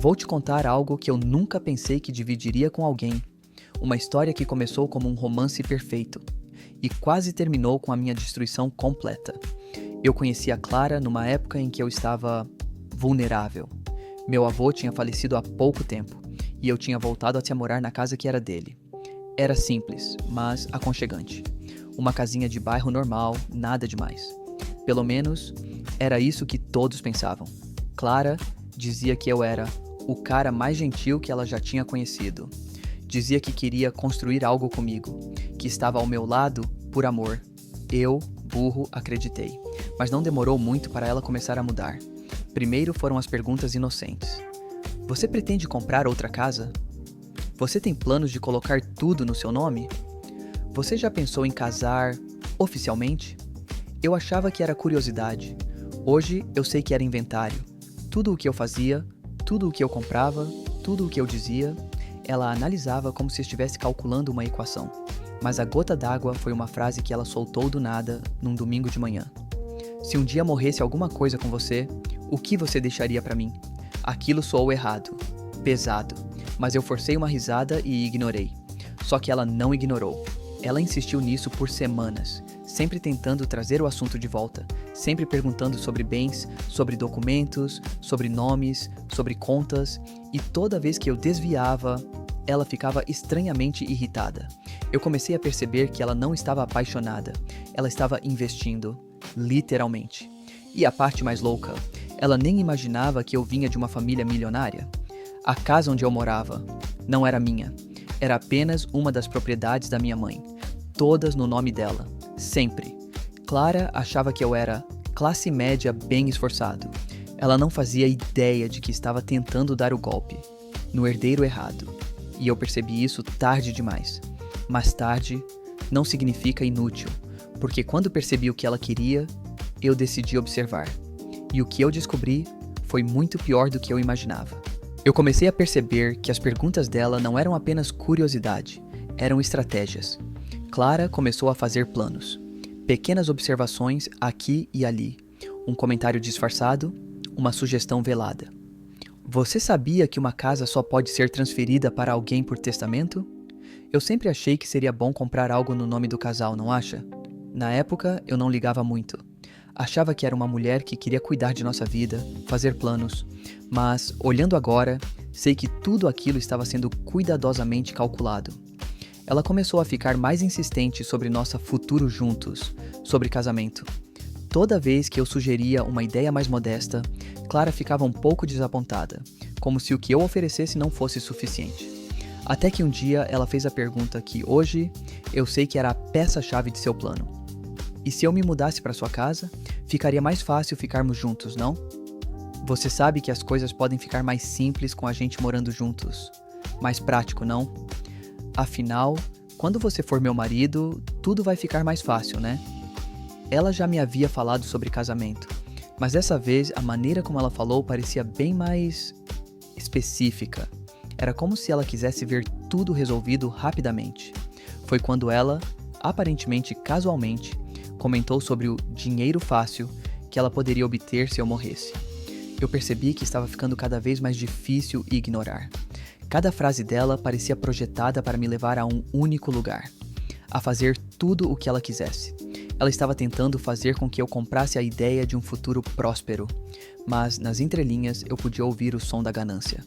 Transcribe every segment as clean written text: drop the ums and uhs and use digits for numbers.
Vou te contar algo que eu nunca pensei que dividiria com alguém. Uma história que começou como um romance perfeito e quase terminou com a minha destruição completa. Eu conheci a Clara numa época em que eu estava vulnerável. Meu avô tinha falecido há pouco tempo e eu tinha voltado a morar na casa que era dele. Era simples, mas aconchegante. Uma casinha de bairro normal, nada demais. Pelo menos, era isso que todos pensavam. Clara dizia que eu era o cara mais gentil que ela já tinha conhecido. Dizia que queria construir algo comigo, que estava ao meu lado por amor. Eu, burro, acreditei. Mas não demorou muito para ela começar a mudar. Primeiro foram as perguntas inocentes. Você pretende comprar outra casa? Você tem planos de colocar tudo no seu nome? Você já pensou em casar oficialmente? Eu achava que era curiosidade. Hoje eu sei que era inventário. Tudo o que eu fazia, tudo o que eu comprava, tudo o que eu dizia, ela analisava como se estivesse calculando uma equação. Mas a gota d'água foi uma frase que ela soltou do nada num domingo de manhã. Se um dia morresse alguma coisa com você, o que você deixaria pra mim? Aquilo soou errado, pesado, mas eu forcei uma risada e ignorei. Só que ela não ignorou. Ela insistiu nisso por semanas, sempre tentando trazer o assunto de volta, sempre perguntando sobre bens, sobre documentos, sobre nomes, sobre contas, e toda vez que eu desviava, ela ficava estranhamente irritada. Eu comecei a perceber que ela não estava apaixonada, ela estava investindo, literalmente. E a parte mais louca, ela nem imaginava que eu vinha de uma família milionária. A casa onde eu morava não era minha, era apenas uma das propriedades da minha mãe, todas no nome dela, sempre. Clara achava que eu era classe média bem esforçado. Ela não fazia ideia de que estava tentando dar o golpe, no herdeiro errado. E eu percebi isso tarde demais. Mas tarde não significa inútil, porque quando percebi o que ela queria, eu decidi observar. E o que eu descobri foi muito pior do que eu imaginava. Eu comecei a perceber que as perguntas dela não eram apenas curiosidade, eram estratégias. Clara começou a fazer planos. Pequenas observações aqui e ali. Um comentário disfarçado, uma sugestão velada. Você sabia que uma casa só pode ser transferida para alguém por testamento? Eu sempre achei que seria bom comprar algo no nome do casal, não acha? Na época, eu não ligava muito. Achava que era uma mulher que queria cuidar de nossa vida, fazer planos. Mas, olhando agora, sei que tudo aquilo estava sendo cuidadosamente calculado. Ela começou a ficar mais insistente sobre nosso futuro juntos, sobre casamento. Toda vez que eu sugeria uma ideia mais modesta, Clara ficava um pouco desapontada, como se o que eu oferecesse não fosse suficiente. Até que um dia ela fez a pergunta que hoje eu sei que era a peça-chave de seu plano. E se eu me mudasse para sua casa, ficaria mais fácil ficarmos juntos, não? Você sabe que as coisas podem ficar mais simples com a gente morando juntos. Mais prático, não? Afinal, quando você for meu marido, tudo vai ficar mais fácil, né? Ela já me havia falado sobre casamento, mas dessa vez a maneira como ela falou parecia bem mais específica. Era como se ela quisesse ver tudo resolvido rapidamente. Foi quando ela, aparentemente casualmente, comentou sobre o dinheiro fácil que ela poderia obter se eu morresse. Eu percebi que estava ficando cada vez mais difícil ignorar. Cada frase dela parecia projetada para me levar a um único lugar, a fazer tudo o que ela quisesse. Ela estava tentando fazer com que eu comprasse a ideia de um futuro próspero, mas nas entrelinhas eu podia ouvir o som da ganância.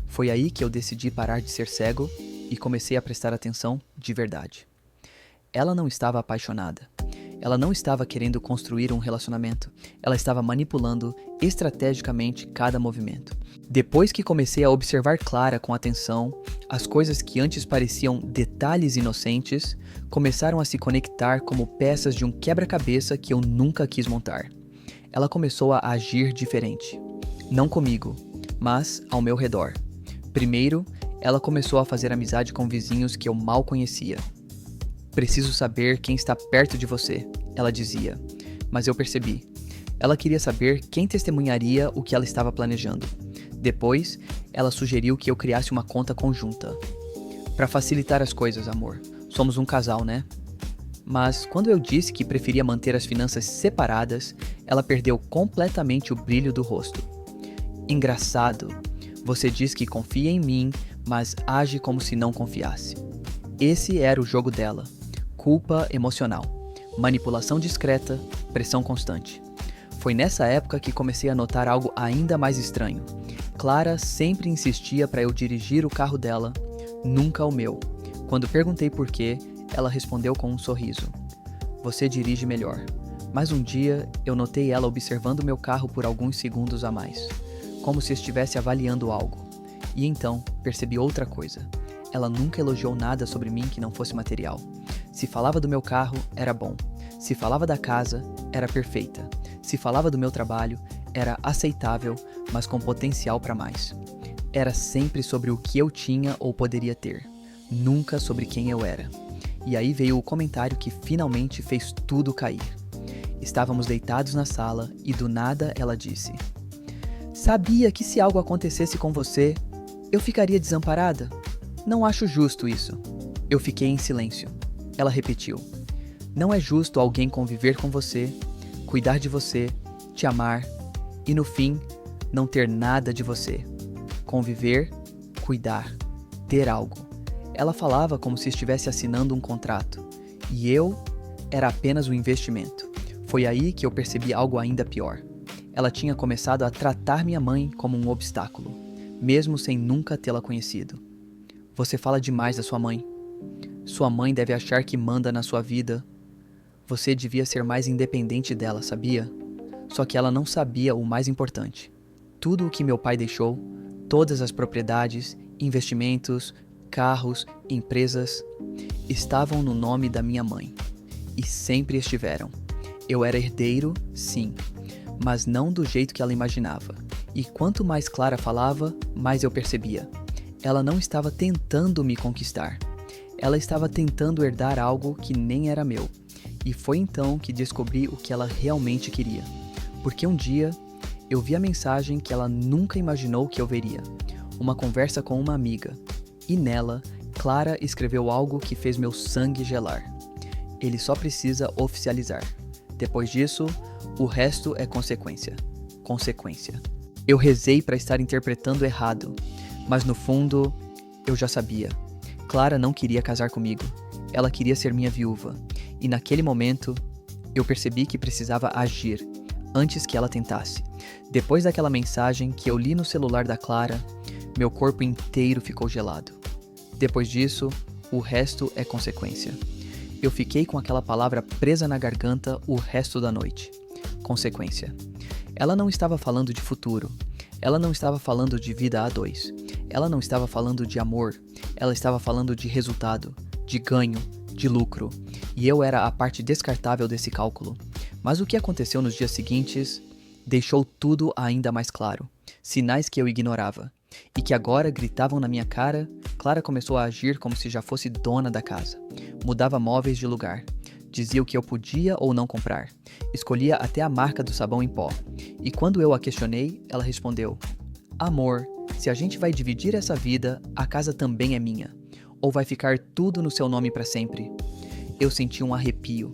Foi aí que eu decidi parar de ser cego e comecei a prestar atenção de verdade. Ela não estava apaixonada. Ela não estava querendo construir um relacionamento. Ela estava manipulando estrategicamente cada movimento. Depois que comecei a observar Clara com atenção, as coisas que antes pareciam detalhes inocentes começaram a se conectar como peças de um quebra-cabeça que eu nunca quis montar. Ela começou a agir diferente. Não comigo, mas ao meu redor. Primeiro, ela começou a fazer amizade com vizinhos que eu mal conhecia. Preciso saber quem está perto de você, ela dizia. Mas eu percebi. Ela queria saber quem testemunharia o que ela estava planejando. Depois, ela sugeriu que eu criasse uma conta conjunta. Para facilitar as coisas, amor. Somos um casal, né? Mas quando eu disse que preferia manter as finanças separadas, ela perdeu completamente o brilho do rosto. Engraçado. Você diz que confia em mim, mas age como se não confiasse. Esse era o jogo dela. Culpa emocional, manipulação discreta, pressão constante. Foi nessa época que comecei a notar algo ainda mais estranho. Clara sempre insistia para eu dirigir o carro dela, nunca o meu. Quando perguntei por quê, ela respondeu com um sorriso. Você dirige melhor. Mas um dia, eu notei ela observando meu carro por alguns segundos a mais, como se estivesse avaliando algo. E então, percebi outra coisa. Ela nunca elogiou nada sobre mim que não fosse material. Se falava do meu carro, era bom. Se falava da casa, era perfeita. Se falava do meu trabalho, era aceitável, mas com potencial para mais. Era sempre sobre o que eu tinha ou poderia ter, nunca sobre quem eu era. E aí veio o comentário que finalmente fez tudo cair. Estávamos deitados na sala e do nada ela disse: Sabia que se algo acontecesse com você, eu ficaria desamparada? Não acho justo isso. Eu fiquei em silêncio. Ela repetiu: Não é justo alguém conviver com você, cuidar de você, te amar e no fim, não ter nada de você. Conviver, cuidar, ter algo. Ela falava como se estivesse assinando um contrato. E eu era apenas um investimento. Foi aí que eu percebi algo ainda pior. Ela tinha começado a tratar minha mãe como um obstáculo, mesmo sem nunca tê-la conhecido. Você fala demais da sua mãe. Sua mãe deve achar que manda na sua vida. Você devia ser mais independente dela, sabia? Só que ela não sabia o mais importante. Tudo o que meu pai deixou, todas as propriedades, investimentos, carros, empresas, estavam no nome da minha mãe. E sempre estiveram. Eu era herdeiro, sim, mas não do jeito que ela imaginava. E quanto mais Clara falava, mais eu percebia. Ela não estava tentando me conquistar. Ela estava tentando herdar algo que nem era meu. E foi então que descobri o que ela realmente queria. Porque um dia, eu vi a mensagem que ela nunca imaginou que eu veria. Uma conversa com uma amiga. E nela, Clara escreveu algo que fez meu sangue gelar. Ele só precisa oficializar. Depois disso, o resto é consequência. Consequência. Eu rezei para estar interpretando errado, mas no fundo, eu já sabia. Clara não queria casar comigo. Ela queria ser minha viúva. E naquele momento, eu percebi que precisava agir, antes que ela tentasse. Depois daquela mensagem que eu li no celular da Clara, meu corpo inteiro ficou gelado. Depois disso, o resto é consequência. Eu fiquei com aquela palavra presa na garganta o resto da noite. Consequência. Ela não estava falando de futuro. Ela não estava falando de vida a dois. Ela não estava falando de amor. Ela estava falando de resultado, de ganho, de lucro. E eu era a parte descartável desse cálculo. Mas o que aconteceu nos dias seguintes deixou tudo ainda mais claro. Sinais que eu ignorava. E que agora gritavam na minha cara. Clara começou a agir como se já fosse dona da casa. Mudava móveis de lugar. Dizia o que eu podia ou não comprar. Escolhia até a marca do sabão em pó. E quando eu a questionei, ela respondeu: Amor, se a gente vai dividir essa vida, a casa também é minha. Ou vai ficar tudo no seu nome para sempre? Eu senti um arrepio.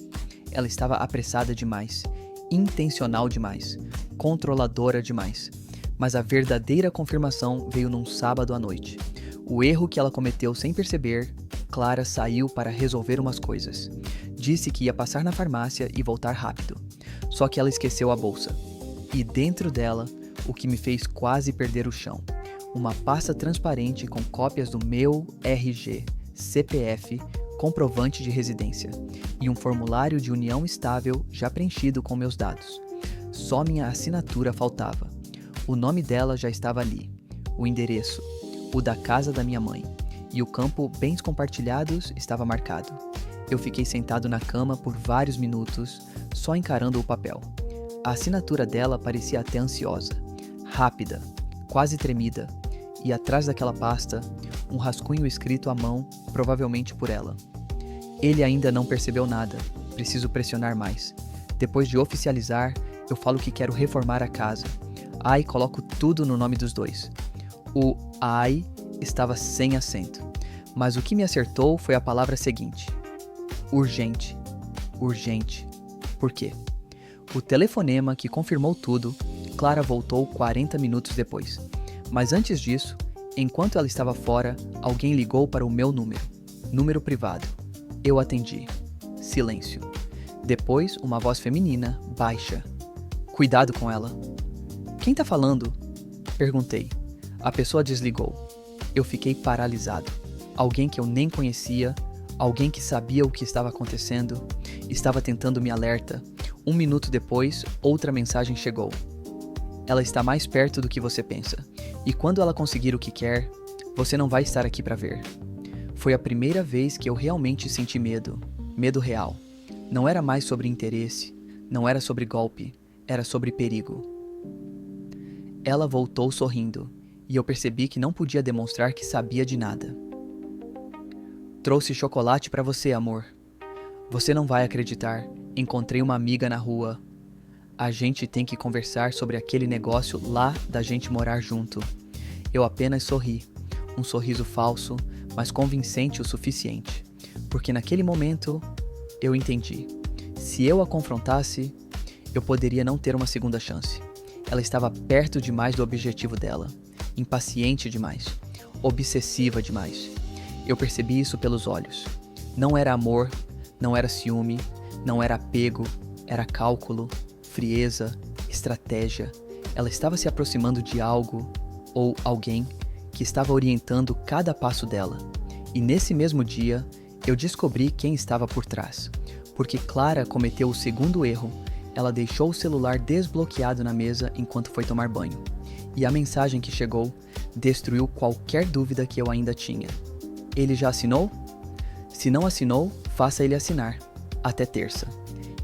Ela estava apressada demais. Intencional demais. Controladora demais. Mas a verdadeira confirmação veio num sábado à noite. O erro que ela cometeu sem perceber, Clara saiu para resolver umas coisas. Disse que ia passar na farmácia e voltar rápido. Só que ela esqueceu a bolsa. E dentro dela, o que me fez quase perder o chão. Uma pasta transparente com cópias do meu RG, CPF, comprovante de residência. E um formulário de união estável já preenchido com meus dados. Só minha assinatura faltava. O nome dela já estava ali. O endereço. O da casa da minha mãe. E o campo bens compartilhados estava marcado. Eu fiquei sentado na cama por vários minutos, só encarando o papel. A assinatura dela parecia até ansiosa. Rápida, quase tremida. E atrás daquela pasta, um rascunho escrito à mão, provavelmente por ela. Ele ainda não percebeu nada. Preciso pressionar mais. Depois de oficializar, eu falo que quero reformar a casa. Ai, coloco tudo no nome dos dois. O ai estava sem acento. Mas o que me acertou foi a palavra seguinte. Urgente. Urgente. Por quê? O telefonema que confirmou tudo, Clara voltou 40 minutos depois. Mas antes disso, enquanto ela estava fora, alguém ligou para o meu número privado. Eu atendi. Silêncio. Depois, uma voz feminina, baixa. Cuidado com ela. Quem tá falando? Perguntei. A pessoa desligou. Eu fiquei paralisado. Alguém que eu nem conhecia, alguém que sabia o que estava acontecendo, estava tentando me alertar. 1 minuto depois, outra mensagem chegou. Ela está mais perto do que você pensa. E quando ela conseguir o que quer, você não vai estar aqui para ver. Foi a primeira vez que eu realmente senti medo. Medo real. Não era mais sobre interesse, não era sobre golpe, era sobre perigo. Ela voltou sorrindo, e eu percebi que não podia demonstrar que sabia de nada. Trouxe chocolate para você, amor. Você não vai acreditar, encontrei uma amiga na rua. A gente tem que conversar sobre aquele negócio lá da gente morar junto. Eu apenas sorri, um sorriso falso, mas convincente o suficiente, porque naquele momento eu entendi. Se eu a confrontasse, eu poderia não ter uma segunda chance. Ela estava perto demais do objetivo dela, impaciente demais, obsessiva demais. Eu percebi isso pelos olhos. Não era amor, não era ciúme, não era apego, era cálculo, frieza, estratégia. Ela estava se aproximando de algo ou alguém que estava orientando cada passo dela. E nesse mesmo dia, eu descobri quem estava por trás. Porque Clara cometeu o segundo erro. Ela deixou o celular desbloqueado na mesa enquanto foi tomar banho. E a mensagem que chegou destruiu qualquer dúvida que eu ainda tinha. Ele já assinou? Se não assinou, faça ele assinar. Até terça.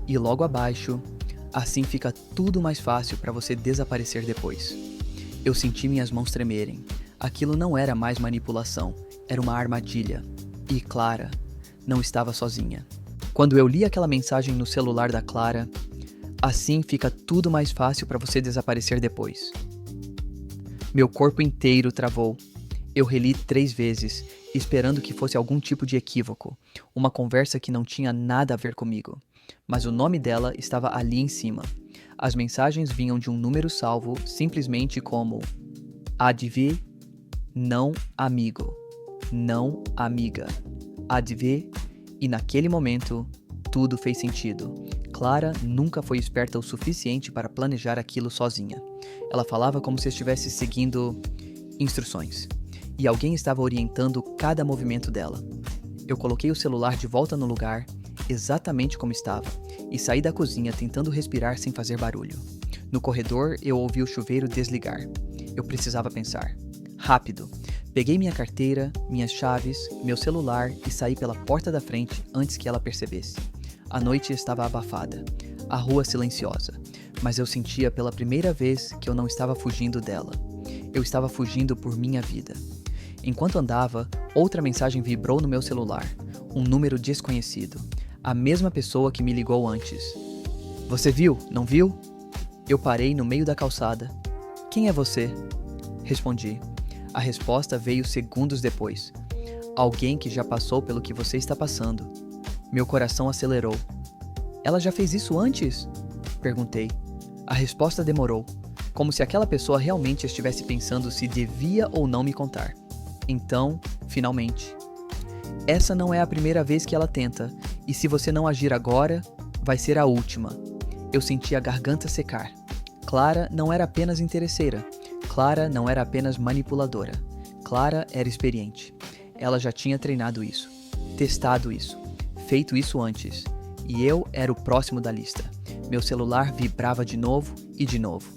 E logo abaixo, assim fica tudo mais fácil para você desaparecer depois. Eu senti minhas mãos tremerem. Aquilo não era mais manipulação, era uma armadilha. E Clara não estava sozinha. Quando eu li aquela mensagem no celular da Clara, assim fica tudo mais fácil para você desaparecer depois. Meu corpo inteiro travou. Eu reli 3 vezes, esperando que fosse algum tipo de equívoco, uma conversa que não tinha nada a ver comigo. Mas o nome dela estava ali em cima. As mensagens vinham de um número salvo, simplesmente como ADV, não amigo, não amiga, ADV, e naquele momento, tudo fez sentido. Clara nunca foi esperta o suficiente para planejar aquilo sozinha. Ela falava como se estivesse seguindo instruções, e alguém estava orientando cada movimento dela. Eu coloquei o celular de volta no lugar, exatamente como estava, e saí da cozinha tentando respirar sem fazer barulho. No corredor, eu ouvi o chuveiro desligar. Eu precisava pensar. Rápido. Peguei minha carteira, minhas chaves, meu celular e saí pela porta da frente antes que ela percebesse. A noite estava abafada, a rua silenciosa, mas eu sentia pela primeira vez que eu não estava fugindo dela. Eu estava fugindo por minha vida. Enquanto andava, outra mensagem vibrou no meu celular. Um número desconhecido. A mesma pessoa que me ligou antes. Você viu, não viu? Eu parei no meio da calçada. Quem é você? Respondi. A resposta veio segundos depois. Alguém que já passou pelo que você está passando. Meu coração acelerou. Ela já fez isso antes? Perguntei. A resposta demorou, como se aquela pessoa realmente estivesse pensando se devia ou não me contar. Então, finalmente. Essa não é a primeira vez que ela tenta, e se você não agir agora, vai ser a última. Eu senti a garganta secar. Clara não era apenas interesseira. Clara não era apenas manipuladora. Clara era experiente. Ela já tinha treinado isso, testado isso, feito isso antes. E eu era o próximo da lista. Meu celular vibrava de novo e de novo.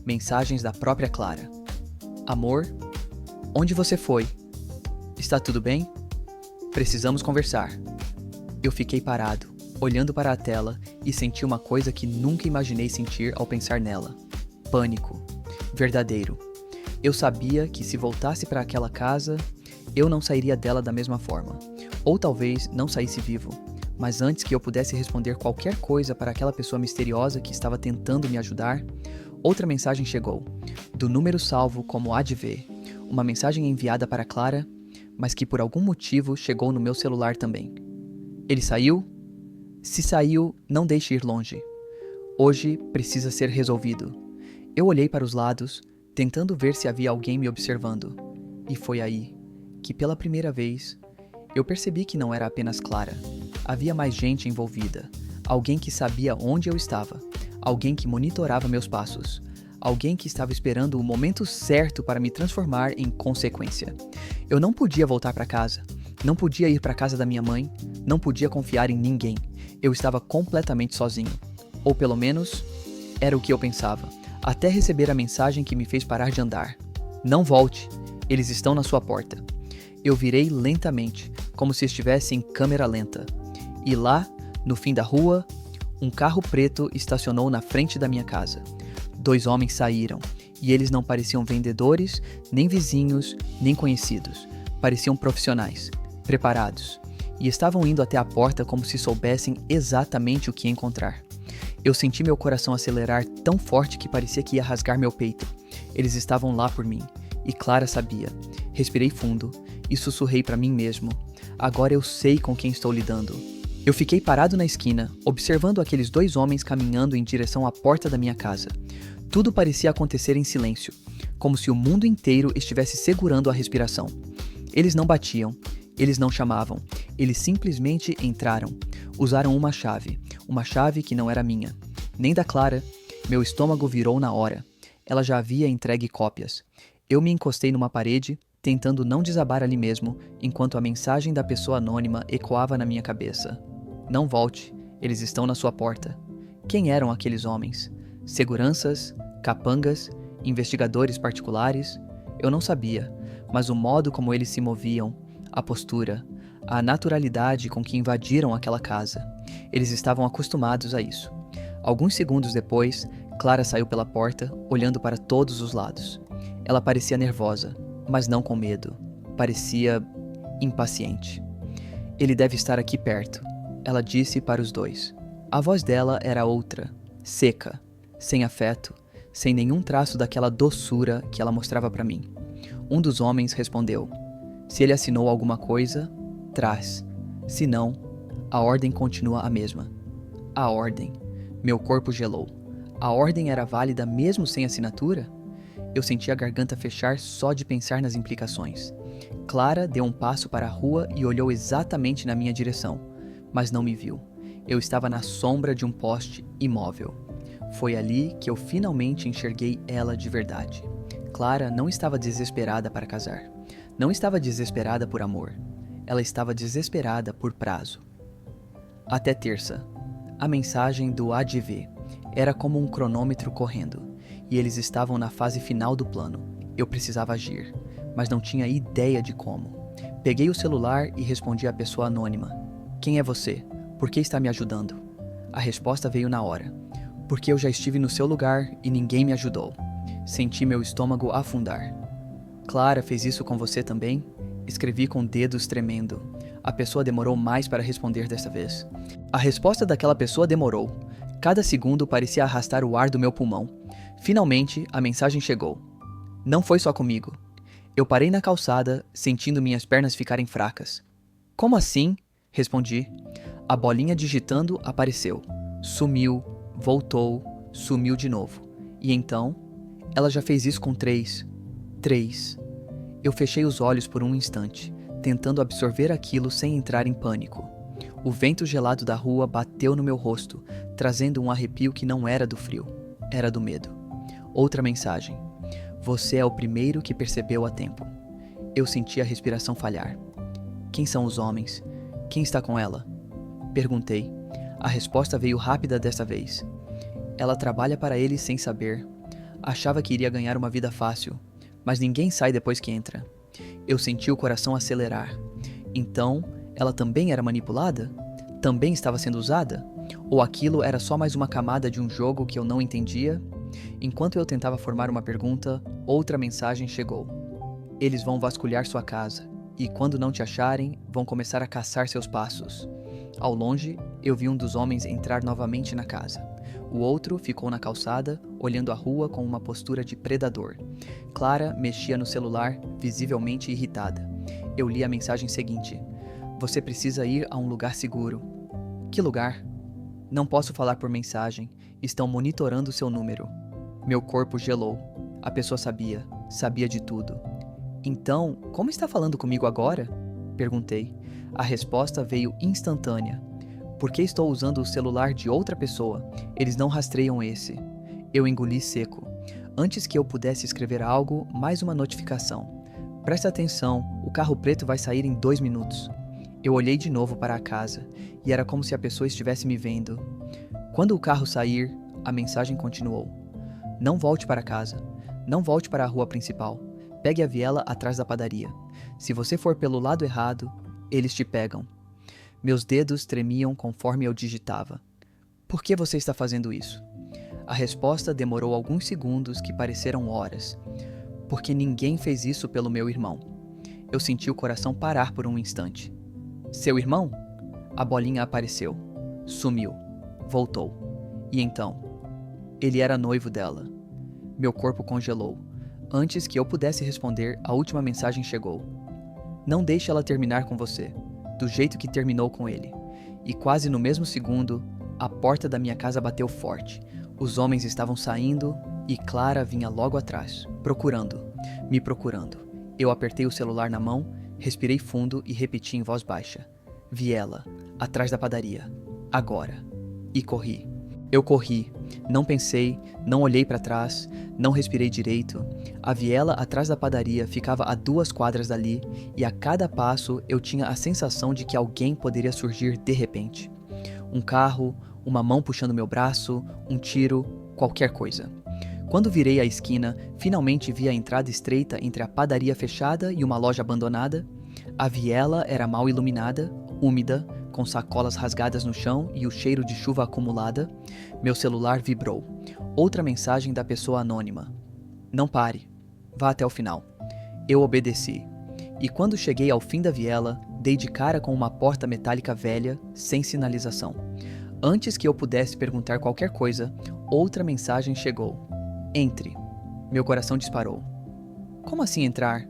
Mensagens da própria Clara. Amor, onde você foi? Está tudo bem? Precisamos conversar. Eu fiquei parado, olhando para a tela e senti uma coisa que nunca imaginei sentir ao pensar nela. Pânico. Verdadeiro. Eu sabia que se voltasse para aquela casa, eu não sairia dela da mesma forma. Ou talvez não saísse vivo. Mas antes que eu pudesse responder qualquer coisa para aquela pessoa misteriosa que estava tentando me ajudar, outra mensagem chegou, do número salvo como ADV. Uma mensagem enviada para Clara, mas que por algum motivo chegou no meu celular também. Ele saiu? Se saiu, não deixe ir longe. Hoje precisa ser resolvido. Eu olhei para os lados, tentando ver se havia alguém me observando. E foi aí que, pela primeira vez, eu percebi que não era apenas Clara. Havia mais gente envolvida. Alguém que sabia onde eu estava. Alguém que monitorava meus passos. Alguém que estava esperando o momento certo para me transformar em consequência. Eu não podia voltar para casa. Não podia ir para casa da minha mãe. Não podia confiar em ninguém. Eu estava completamente sozinho. Ou pelo menos, era o que eu pensava. Até receber a mensagem que me fez parar de andar. Não volte. Eles estão na sua porta. Eu virei lentamente, como se estivesse em câmera lenta. E lá, no fim da rua, um carro preto estacionou na frente da minha casa. 2 homens saíram, e eles não pareciam vendedores, nem vizinhos, nem conhecidos. Pareciam profissionais, preparados, e estavam indo até a porta como se soubessem exatamente o que encontrar. Eu senti meu coração acelerar tão forte que parecia que ia rasgar meu peito. Eles estavam lá por mim, e Clara sabia. Respirei fundo e sussurrei para mim mesmo. Agora eu sei com quem estou lidando. Eu fiquei parado na esquina, observando aqueles 2 homens caminhando em direção à porta da minha casa. Tudo parecia acontecer em silêncio, como se o mundo inteiro estivesse segurando a respiração. Eles não batiam, eles não chamavam, eles simplesmente entraram. Usaram uma chave que não era minha, nem da Clara. Meu estômago virou na hora. Ela já havia entregue cópias. Eu me encostei numa parede, tentando não desabar ali mesmo, enquanto a mensagem da pessoa anônima ecoava na minha cabeça. Não volte, eles estão na sua porta. Quem eram aqueles homens? Seguranças? Capangas? Investigadores particulares? Eu não sabia, mas o modo como eles se moviam, a postura, a naturalidade com que invadiram aquela casa. Eles estavam acostumados a isso. Alguns segundos depois, Clara saiu pela porta, olhando para todos os lados. Ela parecia nervosa, mas não com medo. Parecia impaciente. Ele deve estar aqui perto, ela disse para os 2. A voz dela era outra, seca, sem afeto, sem nenhum traço daquela doçura que ela mostrava para mim. Um dos homens respondeu: se ele assinou alguma coisa, traz. Se não, a ordem continua a mesma. A ordem. Meu corpo gelou. A ordem era válida mesmo sem assinatura? Eu senti a garganta fechar só de pensar nas implicações. Clara deu um passo para a rua e olhou exatamente na minha direção, mas não me viu. Eu estava na sombra de um poste imóvel. Foi ali que eu finalmente enxerguei ela de verdade. Clara não estava desesperada para casar. Não estava desesperada por amor. Ela estava desesperada por prazo. Até terça. A mensagem do ADV era como um cronômetro correndo. E eles estavam na fase final do plano. Eu precisava agir, mas não tinha ideia de como. Peguei o celular e respondi à pessoa anônima. Quem é você? Por que está me ajudando? A resposta veio na hora. Porque eu já estive no seu lugar e ninguém me ajudou. Senti meu estômago afundar. Clara fez isso com você também? Escrevi com dedos tremendo. A pessoa demorou mais para responder dessa vez. A resposta daquela pessoa demorou. Cada segundo parecia arrastar o ar do meu pulmão. Finalmente, a mensagem chegou. Não foi só comigo. Eu parei na calçada, sentindo minhas pernas ficarem fracas. Como assim? Respondi. A bolinha digitando apareceu. Sumiu, voltou, sumiu de novo. E então, ela já fez isso com 3. 3. Eu fechei os olhos por um instante, tentando absorver aquilo sem entrar em pânico. O vento gelado da rua bateu no meu rosto, trazendo um arrepio que não era do frio, era do medo. Outra mensagem. Você é o primeiro que percebeu a tempo. Eu senti a respiração falhar. Quem são os homens? Quem está com ela? Perguntei. A resposta veio rápida dessa vez. Ela trabalha para ele sem saber. Achava que iria ganhar uma vida fácil, mas ninguém sai depois que entra. Eu senti o coração acelerar. Então, ela também era manipulada? Também estava sendo usada? Ou aquilo era só mais uma camada de um jogo que eu não entendia? Enquanto eu tentava formar uma pergunta, outra mensagem chegou. Eles vão vasculhar sua casa, e quando não te acharem, vão começar a caçar seus passos. Ao longe, eu vi um dos homens entrar novamente na casa. O outro ficou na calçada, olhando a rua com uma postura de predador. Clara mexia no celular, visivelmente irritada. Eu li a mensagem seguinte. Você precisa ir a um lugar seguro. Que lugar? Não posso falar por mensagem. Estão monitorando seu número. Meu corpo gelou. A pessoa sabia de tudo. Então, como está falando comigo agora? Perguntei. A resposta veio instantânea. Porque estou usando o celular de outra pessoa. Eles não rastreiam esse. Eu engoli seco. Antes que eu pudesse escrever algo, mais uma notificação. Presta atenção, o carro preto vai sair em 2 minutos. Eu olhei de novo para a casa, e era como se a pessoa estivesse me vendo. Quando o carro sair, a mensagem continuou. Não volte para casa. Não volte para a rua principal. Pegue a viela atrás da padaria. Se você for pelo lado errado, eles te pegam. Meus dedos tremiam conforme eu digitava. Por que você está fazendo isso? A resposta demorou alguns segundos que pareceram horas. Porque ninguém fez isso pelo meu irmão. Eu senti o coração parar por um instante. Seu irmão? A bolinha apareceu. Sumiu. Voltou. E então? Ele era noivo dela. Meu corpo congelou. Antes que eu pudesse responder, a última mensagem chegou. Não deixe ela terminar com você, do jeito que terminou com ele. E quase no mesmo segundo, a porta da minha casa bateu forte. Os homens estavam saindo e Clara vinha logo atrás, me procurando. Eu apertei o celular na mão, respirei fundo e repeti em voz baixa. Viela, atrás da padaria. Agora. E corri. Eu corri. Não pensei, não olhei para trás, não respirei direito. A viela atrás da padaria ficava a 2 quadras dali e a cada passo eu tinha a sensação de que alguém poderia surgir de repente. Um carro, uma mão puxando meu braço, um tiro, qualquer coisa. Quando virei a esquina, finalmente vi a entrada estreita entre a padaria fechada e uma loja abandonada. A viela era mal iluminada, úmida, com sacolas rasgadas no chão e o cheiro de chuva acumulada. Meu celular vibrou. Outra mensagem da pessoa anônima. Não pare. Vá até o final. Eu obedeci. E quando cheguei ao fim da viela, dei de cara com uma porta metálica velha, sem sinalização. Antes que eu pudesse perguntar qualquer coisa, outra mensagem chegou. Entre. Meu coração disparou. Como assim entrar?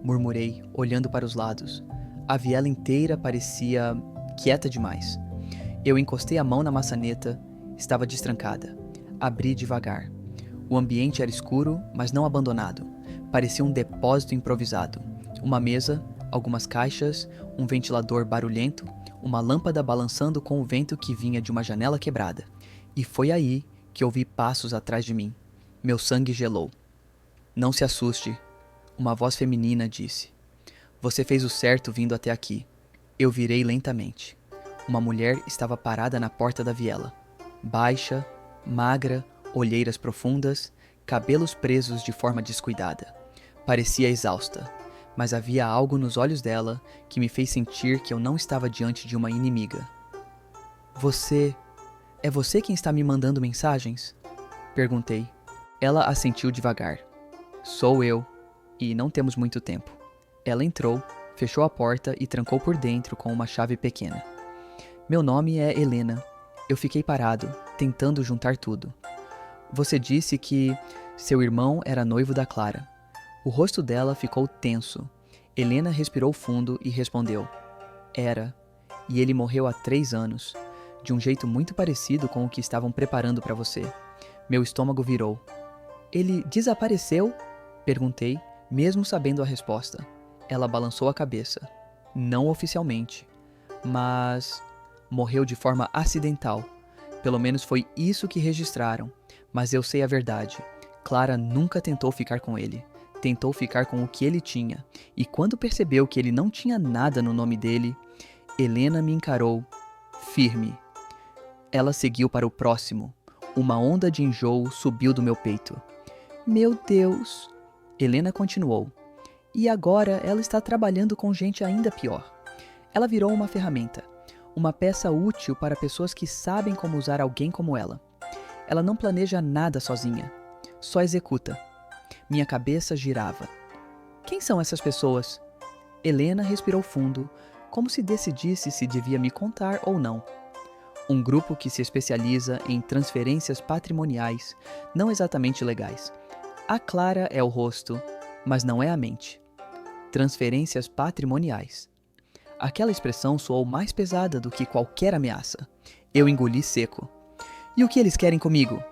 Murmurei, olhando para os lados. A viela inteira parecia quieta demais. Eu encostei a mão na maçaneta, estava destrancada. Abri devagar. O ambiente era escuro, mas não abandonado. Parecia um depósito improvisado. Uma mesa, algumas caixas, um ventilador barulhento, uma lâmpada balançando com o vento que vinha de uma janela quebrada. E foi aí que ouvi passos atrás de mim. Meu sangue gelou. Não se assuste, uma voz feminina disse. Você fez o certo vindo até aqui. Eu virei lentamente. Uma mulher estava parada na porta da viela. Baixa, magra, olheiras profundas, cabelos presos de forma descuidada. Parecia exausta, mas havia algo nos olhos dela que me fez sentir que eu não estava diante de uma inimiga. É você quem está me mandando mensagens? Perguntei. Ela assentiu devagar. Sou eu, e não temos muito tempo. Ela entrou, fechou a porta e trancou por dentro com uma chave pequena. Meu nome é Helena. Eu fiquei parado, tentando juntar tudo. Você disse que seu irmão era noivo da Clara. O rosto dela ficou tenso. Helena respirou fundo e respondeu. Era. E ele morreu há 3 anos, de um jeito muito parecido com o que estavam preparando para você. Meu estômago virou. Ele desapareceu? Perguntei, mesmo sabendo a resposta. Ela balançou a cabeça. Não oficialmente. Mas morreu de forma acidental. Pelo menos foi isso que registraram. Mas eu sei a verdade. Clara nunca tentou ficar com ele. Tentou ficar com o que ele tinha. E quando percebeu que ele não tinha nada no nome dele, Helena me encarou, firme. Ela seguiu para o próximo. Uma onda de enjoo subiu do meu peito. Meu Deus! Helena continuou. E agora ela está trabalhando com gente ainda pior. Ela virou uma ferramenta. Uma peça útil para pessoas que sabem como usar alguém como ela. Ela não planeja nada sozinha. Só executa. Minha cabeça girava. Quem são essas pessoas? Helena respirou fundo, como se decidisse se devia me contar ou não. Um grupo que se especializa em transferências patrimoniais, não exatamente legais. A Clara é o rosto, mas não é a mente. Transferências patrimoniais. Aquela expressão soou mais pesada do que qualquer ameaça. Eu engoli seco. E o que eles querem comigo?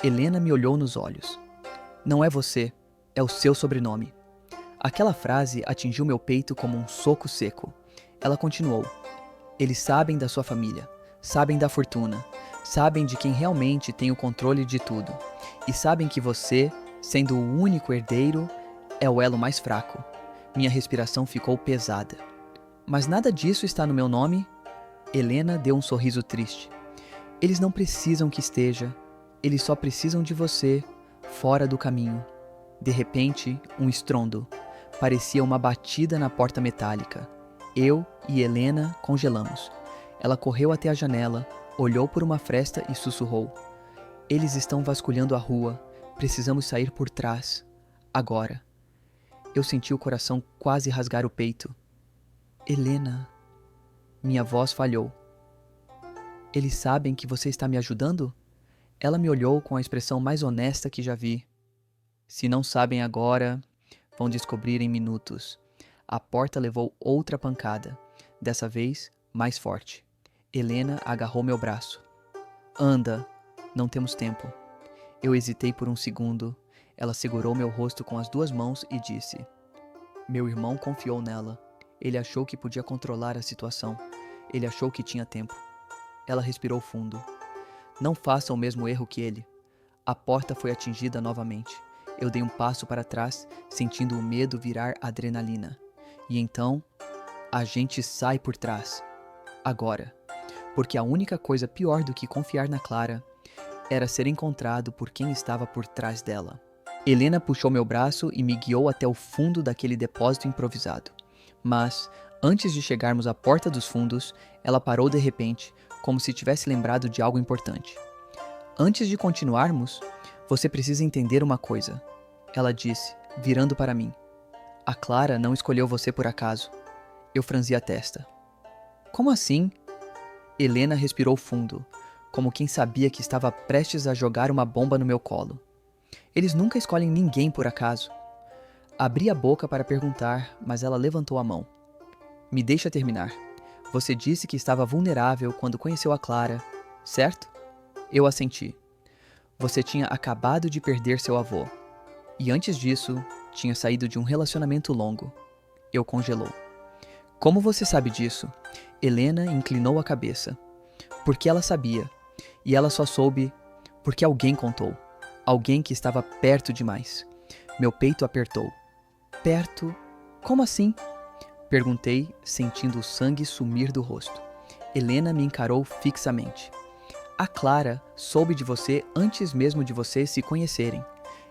Helena me olhou nos olhos. Não é você, é o seu sobrenome. Aquela frase atingiu meu peito como um soco seco. Ela continuou. Eles sabem da sua família, sabem da fortuna, sabem de quem realmente tem o controle de tudo. E sabem que você, sendo o único herdeiro, é o elo mais fraco. Minha respiração ficou pesada. Mas nada disso está no meu nome? Helena deu um sorriso triste. Eles não precisam que esteja. Eles só precisam de você, fora do caminho. De repente, um estrondo. Parecia uma batida na porta metálica. Eu e Helena congelamos. Ela correu até a janela, olhou por uma fresta e sussurrou. Eles estão vasculhando a rua. Precisamos sair por trás. Agora. Eu senti o coração quase rasgar o peito. Helena. Minha voz falhou. Eles sabem que você está me ajudando? Ela me olhou com a expressão mais honesta que já vi. Se não sabem agora, vão descobrir em minutos. A porta levou outra pancada, dessa vez mais forte. Helena agarrou meu braço. Anda, não temos tempo. Eu hesitei por um segundo. Ela segurou meu rosto com as duas mãos e disse: Meu irmão confiou nela. Ele achou que podia controlar a situação. Ele achou que tinha tempo. Ela respirou fundo. Não faça o mesmo erro que ele. A porta foi atingida novamente. Eu dei um passo para trás, sentindo o medo virar adrenalina. E então, a gente sai por trás. Agora. Porque a única coisa pior do que confiar na Clara era ser encontrado por quem estava por trás dela. Helena puxou meu braço e me guiou até o fundo daquele depósito improvisado. Mas, antes de chegarmos à porta dos fundos, ela parou de repente, como se tivesse lembrado de algo importante. Antes de continuarmos, você precisa entender uma coisa, ela disse, virando para mim. A Clara não escolheu você por acaso. Eu franzi a testa. Como assim? Helena respirou fundo, como quem sabia que estava prestes a jogar uma bomba no meu colo. Eles nunca escolhem ninguém por acaso. Abri a boca para perguntar, mas ela levantou a mão. Me deixa terminar. Você disse que estava vulnerável quando conheceu a Clara, certo? Eu assenti. Você tinha acabado de perder seu avô. E antes disso, tinha saído de um relacionamento longo. Eu congelou. Como você sabe disso? Helena inclinou a cabeça. Porque ela sabia. E ela só soube porque alguém contou. Alguém que estava perto demais. Meu peito apertou. Perto? Como assim? Perguntei, sentindo o sangue sumir do rosto. Helena me encarou fixamente. A Clara soube de você antes mesmo de vocês se conhecerem.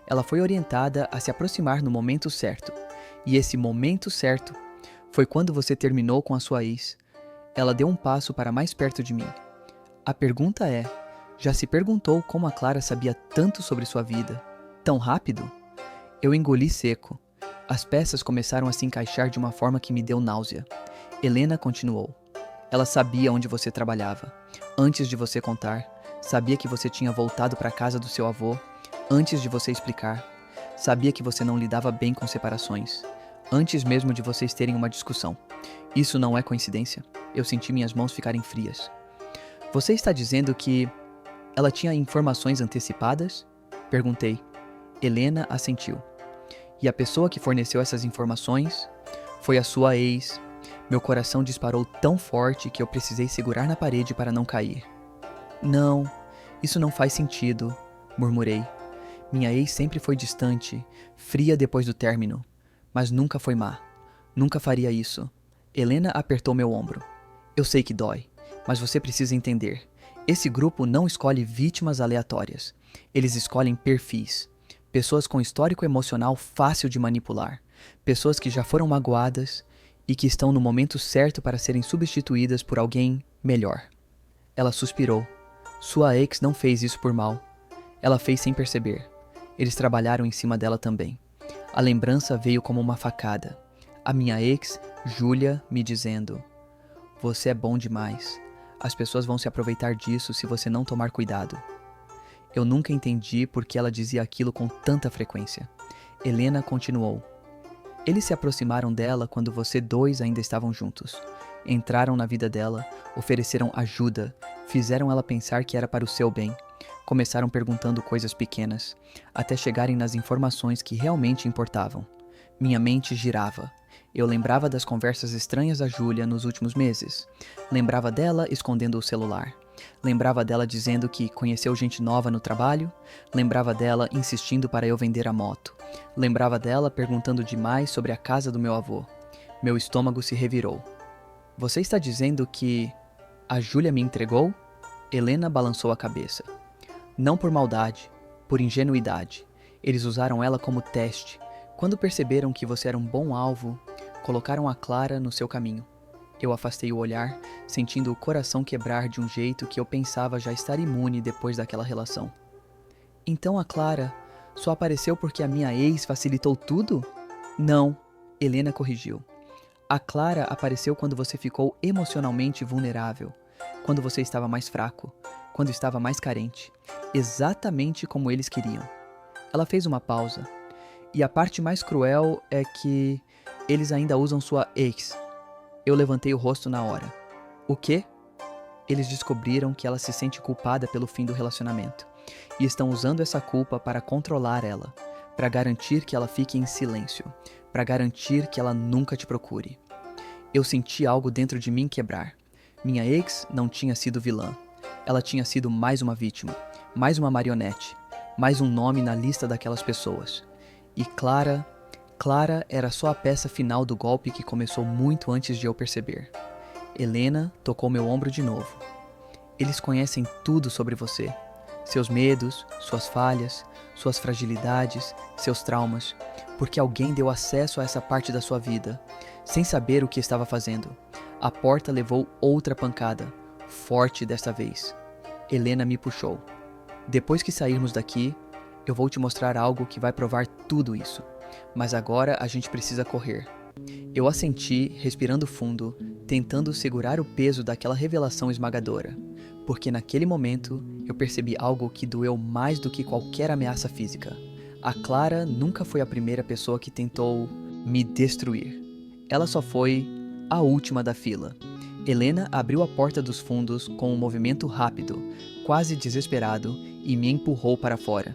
Ela foi orientada a se aproximar no momento certo. E esse momento certo foi quando você terminou com a sua ex. Ela deu um passo para mais perto de mim. A pergunta é, já se perguntou como a Clara sabia tanto sobre sua vida? Tão rápido? Eu engoli seco. As peças começaram a se encaixar de uma forma que me deu náusea. Helena continuou. Ela sabia onde você trabalhava. Antes de você contar, sabia que você tinha voltado para a casa do seu avô. Antes de você explicar, sabia que você não lidava bem com separações. Antes mesmo de vocês terem uma discussão. Isso não é coincidência. Eu senti minhas mãos ficarem frias. Você está dizendo que ela tinha informações antecipadas? Perguntei. Helena assentiu. E a pessoa que forneceu essas informações foi a sua ex. Meu coração disparou tão forte que eu precisei segurar na parede para não cair. Não, isso não faz sentido, murmurei. Minha ex sempre foi distante, fria depois do término, mas nunca foi má. Nunca faria isso. Helena apertou meu ombro. Eu sei que dói, mas você precisa entender. Esse grupo não escolhe vítimas aleatórias. Eles escolhem perfis. Pessoas com histórico emocional fácil de manipular. Pessoas que já foram magoadas e que estão no momento certo para serem substituídas por alguém melhor. Ela suspirou. Sua ex não fez isso por mal. Ela fez sem perceber. Eles trabalharam em cima dela também. A lembrança veio como uma facada. A minha ex, Júlia, me dizendo: Você é bom demais. As pessoas vão se aproveitar disso se você não tomar cuidado. Eu nunca entendi por que ela dizia aquilo com tanta frequência. Helena continuou. Eles se aproximaram dela quando você dois ainda estavam juntos. Entraram na vida dela, ofereceram ajuda, fizeram ela pensar que era para o seu bem. Começaram perguntando coisas pequenas, até chegarem nas informações que realmente importavam. Minha mente girava. Eu lembrava das conversas estranhas da Júlia nos últimos meses. Lembrava dela escondendo o celular. Lembrava dela dizendo que conheceu gente nova no trabalho. Lembrava dela insistindo para eu vender a moto. Lembrava dela perguntando demais sobre a casa do meu avô. Meu estômago se revirou. Você está dizendo que a Júlia me entregou? Helena balançou a cabeça. Não por maldade, por ingenuidade. Eles usaram ela como teste. Quando perceberam que você era um bom alvo, colocaram a Clara no seu caminho. Eu afastei o olhar, sentindo o coração quebrar de um jeito que eu pensava já estar imune depois daquela relação. Então a Clara só apareceu porque a minha ex facilitou tudo? Não, Helena corrigiu. A Clara apareceu quando você ficou emocionalmente vulnerável, quando você estava mais fraco, quando estava mais carente, exatamente como eles queriam. Ela fez uma pausa. E a parte mais cruel é que eles ainda usam sua ex. Eu levantei o rosto na hora. O quê? Eles descobriram que ela se sente culpada pelo fim do relacionamento e estão usando essa culpa para controlar ela, para garantir que ela fique em silêncio, para garantir que ela nunca te procure. Eu senti algo dentro de mim quebrar. Minha ex não tinha sido vilã. Ela tinha sido mais uma vítima, mais uma marionete, mais um nome na lista daquelas pessoas. E Clara era só a peça final do golpe que começou muito antes de eu perceber. Helena tocou meu ombro de novo. Eles conhecem tudo sobre você. Seus medos, suas falhas, suas fragilidades, seus traumas. Porque alguém deu acesso a essa parte da sua vida, sem saber o que estava fazendo. A porta levou outra pancada, forte desta vez. Helena me puxou. Depois que sairmos daqui, eu vou te mostrar algo que vai provar tudo isso. Mas agora a gente precisa correr. Eu assenti, respirando fundo, tentando segurar o peso daquela revelação esmagadora. Porque naquele momento, eu percebi algo que doeu mais do que qualquer ameaça física. A Clara nunca foi a primeira pessoa que tentou me destruir. Ela só foi a última da fila. Helena abriu a porta dos fundos com um movimento rápido, quase desesperado, e me empurrou para fora.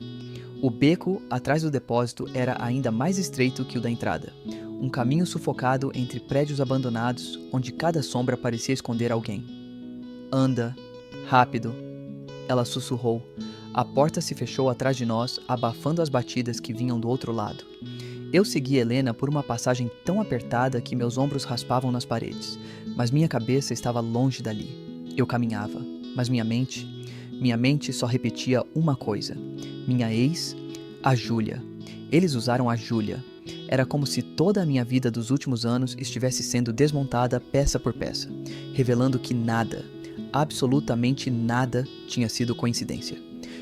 O beco atrás do depósito era ainda mais estreito que o da entrada. Um caminho sufocado entre prédios abandonados, onde cada sombra parecia esconder alguém. Anda, rápido, ela sussurrou. A porta se fechou atrás de nós, abafando as batidas que vinham do outro lado. Eu segui Helena por uma passagem tão apertada que meus ombros raspavam nas paredes, mas minha cabeça estava longe dali. Eu caminhava, mas minha mente só repetia uma coisa. Minha ex, a Júlia. Eles usaram a Júlia. Era como se toda a minha vida dos últimos anos estivesse sendo desmontada peça por peça, revelando que nada, absolutamente nada, tinha sido coincidência.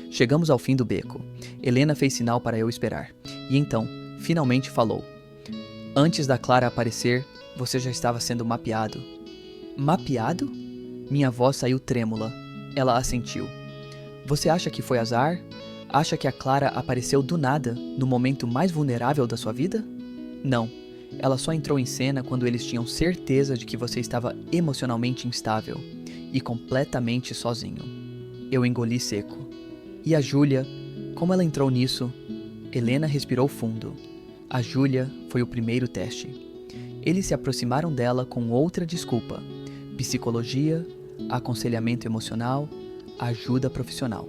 Chegamos ao fim do beco. Helena fez sinal para eu esperar. E então, finalmente falou. Antes da Clara aparecer, você já estava sendo mapeado. Mapeado? Minha voz saiu trêmula. Ela assentiu. Você acha que foi azar? Acha que a Clara apareceu do nada, no momento mais vulnerável da sua vida? Não. Ela só entrou em cena quando eles tinham certeza de que você estava emocionalmente instável e completamente sozinho. Eu engoli seco. E a Júlia? Como ela entrou nisso? Helena respirou fundo. A Júlia foi o primeiro teste. Eles se aproximaram dela com outra desculpa: psicologia, aconselhamento emocional, ajuda profissional.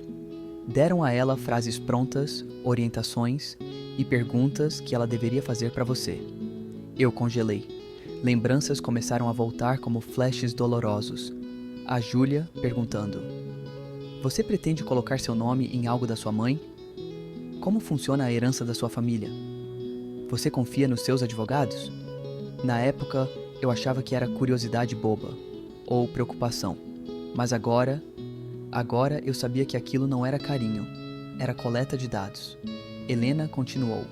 Deram a ela frases prontas, orientações e perguntas que ela deveria fazer para você. Eu congelei. Lembranças começaram a voltar como flashes dolorosos. A Júlia perguntando: você pretende colocar seu nome em algo da sua mãe? Como funciona a herança da sua família? Você confia nos seus advogados? Na época, eu achava que era curiosidade boba ou preocupação, mas agora eu sabia que aquilo não era carinho, era coleta de dados. Helena continuou.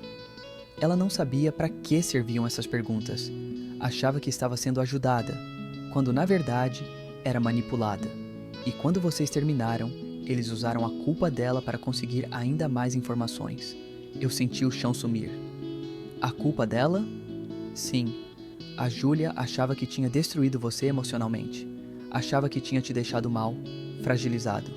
Ela não sabia para que serviam essas perguntas. Achava que estava sendo ajudada, quando na verdade era manipulada. E quando vocês terminaram, eles usaram a culpa dela para conseguir ainda mais informações. Eu senti o chão sumir. A culpa dela? Sim. A Júlia achava que tinha destruído você emocionalmente. Achava que tinha te deixado mal, fragilizado.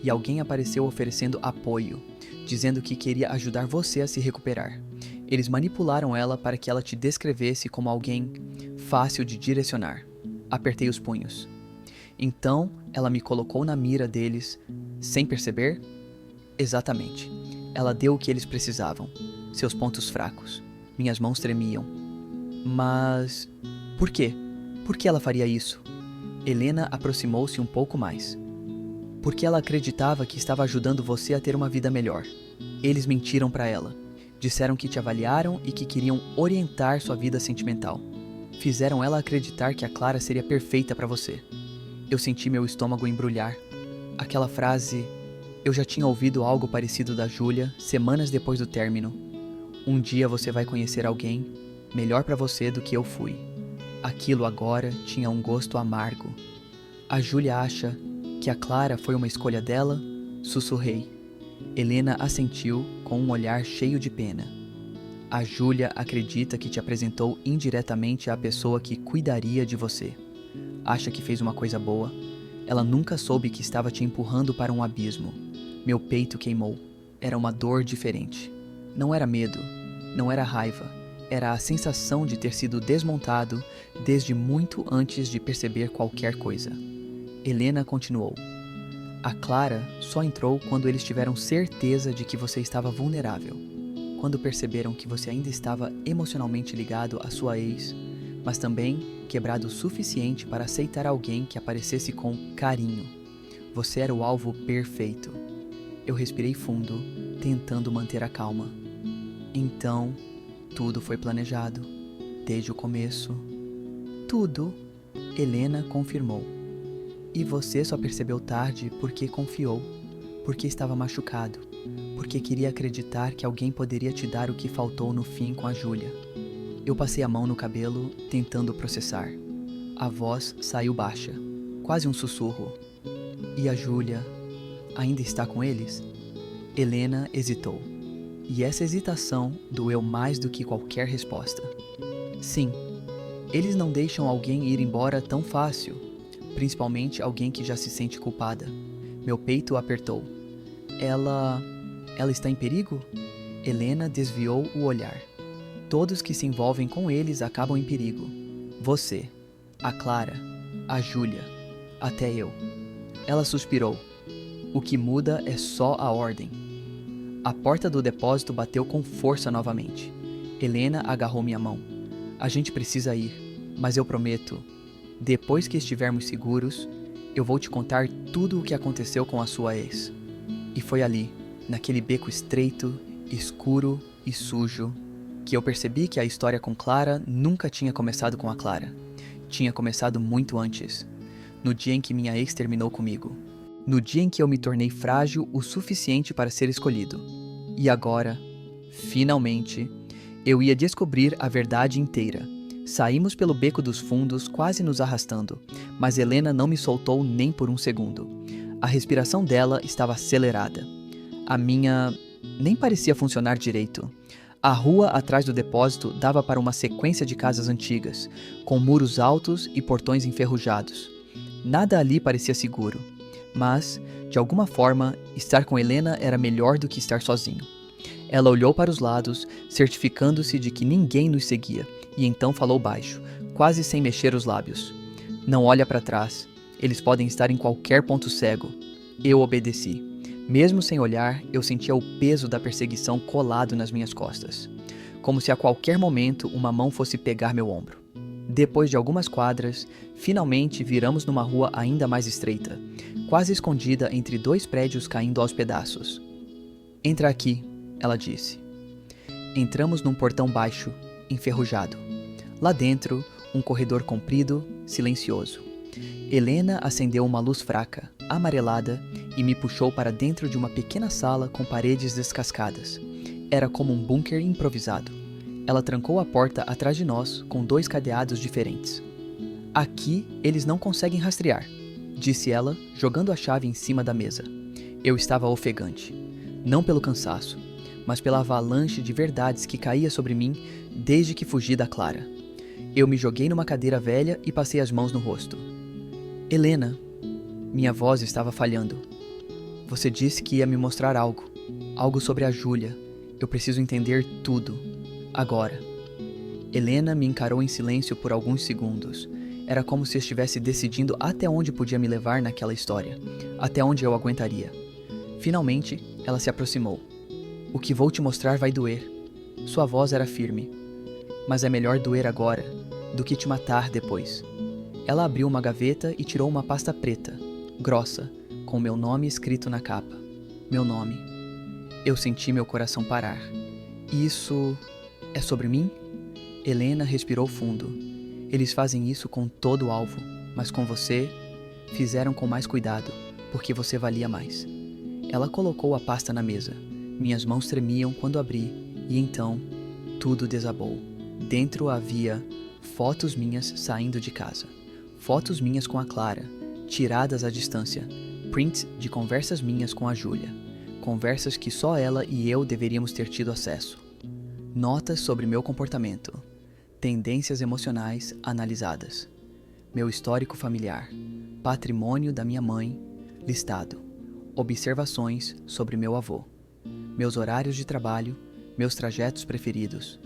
e alguém apareceu oferecendo apoio, dizendo que queria ajudar você a se recuperar. Eles manipularam ela para que ela te descrevesse como alguém fácil de direcionar. Apertei os punhos. Então, ela me colocou na mira deles, sem perceber? Exatamente. Ela deu o que eles precisavam. Seus pontos fracos. Minhas mãos tremiam. Mas... por quê? Por que ela faria isso? Helena aproximou-se um pouco mais. Porque ela acreditava que estava ajudando você a ter uma vida melhor. Eles mentiram para ela. Disseram que te avaliaram e que queriam orientar sua vida sentimental. Fizeram ela acreditar que a Clara seria perfeita para você. Eu senti meu estômago embrulhar. Aquela frase... eu já tinha ouvido algo parecido da Júlia semanas depois do término. Um dia você vai conhecer alguém melhor para você do que eu fui. Aquilo agora tinha um gosto amargo. A Júlia acha que a Clara foi uma escolha dela? Sussurrei. Helena assentiu com um olhar cheio de pena. A Júlia acredita que te apresentou indiretamente à pessoa que cuidaria de você. Acha que fez uma coisa boa. Ela nunca soube que estava te empurrando para um abismo. Meu peito queimou. Era uma dor diferente. Não era medo, não era raiva. Era a sensação de ter sido desmontado desde muito antes de perceber qualquer coisa. Helena continuou. A Clara só entrou quando eles tiveram certeza de que você estava vulnerável. Quando perceberam que você ainda estava emocionalmente ligado à sua ex, mas também quebrado o suficiente para aceitar alguém que aparecesse com carinho. Você era o alvo perfeito. Eu respirei fundo, tentando manter a calma. Então, tudo foi planejado. Desde o começo. Tudo, Helena confirmou. E você só percebeu tarde porque confiou, porque estava machucado, porque queria acreditar que alguém poderia te dar o que faltou no fim com a Júlia. Eu passei a mão no cabelo, tentando processar. A voz saiu baixa, quase um sussurro. E a Júlia ainda está com eles? Helena hesitou. E essa hesitação doeu mais do que qualquer resposta. Sim, eles não deixam alguém ir embora tão fácil. Principalmente alguém que já se sente culpada. Meu peito apertou. Ela está em perigo? Helena desviou o olhar. Todos que se envolvem com eles acabam em perigo. Você, a Clara, a Júlia, até eu. Ela suspirou. O que muda é só a ordem. A porta do depósito bateu com força novamente. Helena agarrou minha mão. A gente precisa ir, mas eu prometo... depois que estivermos seguros, eu vou te contar tudo o que aconteceu com a sua ex. E foi ali, naquele beco estreito, escuro e sujo, que eu percebi que a história com Clara nunca tinha começado com a Clara. Tinha começado muito antes. No dia em que minha ex terminou comigo. No dia em que eu me tornei frágil o suficiente para ser escolhido. E agora, finalmente, eu ia descobrir a verdade inteira. Saímos pelo beco dos fundos, quase nos arrastando, mas Helena não me soltou nem por um segundo. A respiração dela estava acelerada. A minha nem parecia funcionar direito. A rua atrás do depósito dava para uma sequência de casas antigas, com muros altos e portões enferrujados. Nada ali parecia seguro, mas, de alguma forma, estar com Helena era melhor do que estar sozinho. Ela olhou para os lados, certificando-se de que ninguém nos seguia, e então falou baixo, quase sem mexer os lábios. Não olha para trás. Eles podem estar em qualquer ponto cego. Eu obedeci. Mesmo sem olhar, eu sentia o peso da perseguição colado nas minhas costas. Como se a qualquer momento uma mão fosse pegar meu ombro. Depois de algumas quadras, finalmente viramos numa rua ainda mais estreita, quase escondida entre dois prédios caindo aos pedaços. Entra aqui, ela disse. Entramos num portão baixo, enferrujado. Lá dentro, um corredor comprido, silencioso. Helena acendeu uma luz fraca, amarelada, e me puxou para dentro de uma pequena sala com paredes descascadas. Era como um bunker improvisado. Ela trancou a porta atrás de nós com 2 cadeados diferentes. Aqui eles não conseguem rastrear, disse ela, jogando a chave em cima da mesa. Eu estava ofegante. Não pelo cansaço, mas pela avalanche de verdades que caía sobre mim desde que fugi da Clara. Eu me joguei numa cadeira velha e passei as mãos no rosto. Helena, minha voz estava falhando. Você disse que ia me mostrar algo. Algo sobre a Júlia. Eu preciso entender tudo. Agora. Helena me encarou em silêncio por alguns segundos. Era como se estivesse decidindo até onde podia me levar naquela história. Até onde eu aguentaria. Finalmente, ela se aproximou. O que vou te mostrar vai doer. Sua voz era firme. Mas é melhor doer agora do que te matar depois. Ela abriu uma gaveta e tirou uma pasta preta, grossa, com meu nome escrito na capa. Meu nome. Eu senti meu coração parar. Isso é sobre mim? Helena respirou fundo. Eles fazem isso com todo o alvo, mas com você, fizeram com mais cuidado, porque você valia mais. Ela colocou a pasta na mesa. Minhas mãos tremiam quando abri, e então, tudo desabou. Dentro havia fotos minhas saindo de casa. Fotos minhas com a Clara, tiradas à distância. Prints de conversas minhas com a Júlia. Conversas que só ela e eu deveríamos ter tido acesso. Notas sobre meu comportamento. Tendências emocionais analisadas. Meu histórico familiar. Patrimônio da minha mãe, listado. Observações sobre meu avô. Meus horários de trabalho, meus trajetos preferidos.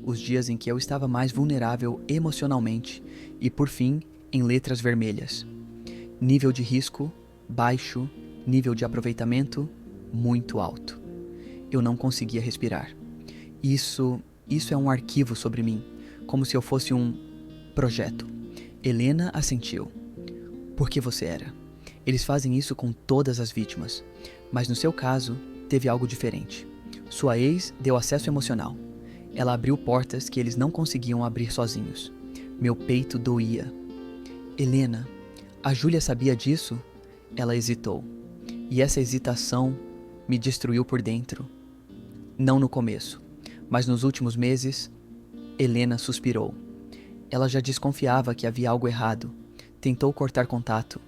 Os dias em que eu estava mais vulnerável emocionalmente e, por fim, em letras vermelhas. Nível de risco, baixo. Nível de aproveitamento, muito alto. Eu não conseguia respirar. Isso é um arquivo sobre mim, como se eu fosse um projeto. Helena assentiu. Porque você era. Eles fazem isso com todas as vítimas, mas no seu caso, teve algo diferente. Sua ex deu acesso emocional. Ela abriu portas que eles não conseguiam abrir sozinhos. Meu peito doía. Helena, a Júlia sabia disso? Ela hesitou. E essa hesitação me destruiu por dentro. Não no começo, mas nos últimos meses, Helena suspirou. Ela já desconfiava que havia algo errado. Tentou cortar contato.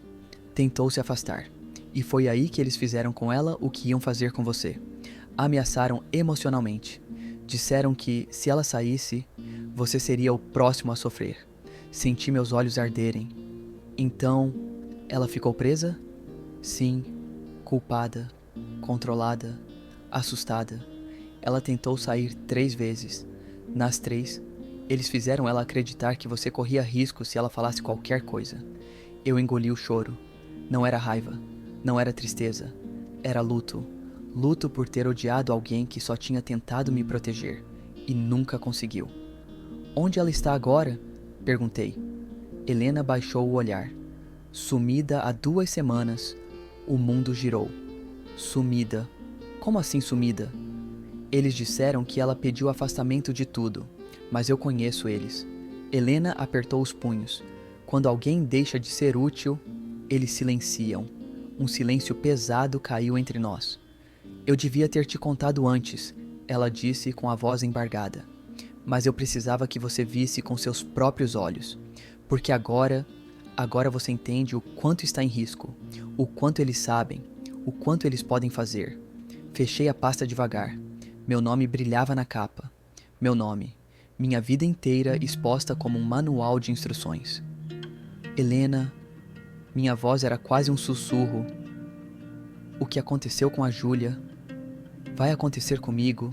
Tentou se afastar. E foi aí que eles fizeram com ela o que iam fazer com você. Ameaçaram emocionalmente. Disseram que, se ela saísse, você seria o próximo a sofrer. Senti meus olhos arderem. Então, ela ficou presa? Sim, culpada, controlada, assustada. Ela tentou sair 3 vezes. Nas 3, eles fizeram ela acreditar que você corria risco se ela falasse qualquer coisa. Eu engoli o choro. Não era raiva, não era tristeza. Era luto. Luto por ter odiado alguém que só tinha tentado me proteger e nunca conseguiu. Onde ela está agora? Perguntei. Helena baixou o olhar. Sumida há 2 semanas, o mundo girou. Sumida. Como assim sumida? Eles disseram que ela pediu afastamento de tudo, mas eu conheço eles. Helena apertou os punhos. Quando alguém deixa de ser útil, eles silenciam. Um silêncio pesado caiu entre nós. Eu devia ter te contado antes, ela disse com a voz embargada. Mas eu precisava que você visse com seus próprios olhos. Porque agora você entende o quanto está em risco, o quanto eles sabem, o quanto eles podem fazer. Fechei a pasta devagar. Meu nome brilhava na capa. Meu nome. Minha vida inteira exposta como um manual de instruções. Helena, minha voz era quase um sussurro. O que aconteceu com a Júlia vai acontecer comigo?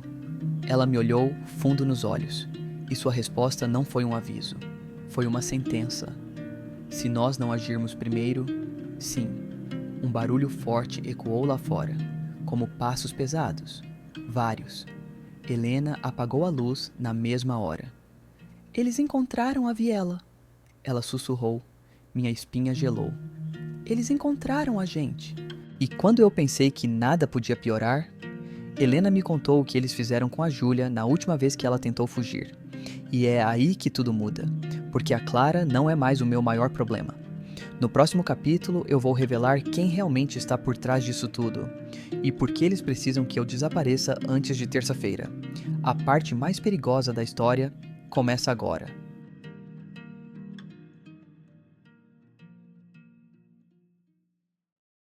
Ela me olhou fundo nos olhos, e sua resposta não foi um aviso, foi uma sentença. Se nós não agirmos primeiro, sim. Um barulho forte ecoou lá fora, como passos pesados, vários. Helena apagou a luz na mesma hora. Eles encontraram a viela. Ela sussurrou. Minha espinha gelou. Eles encontraram a gente. E quando eu pensei que nada podia piorar, Helena me contou o que eles fizeram com a Júlia na última vez que ela tentou fugir. E é aí que tudo muda, porque a Clara não é mais o meu maior problema. No próximo capítulo eu vou revelar quem realmente está por trás disso tudo e por que eles precisam que eu desapareça antes de terça-feira. A parte mais perigosa da história começa agora.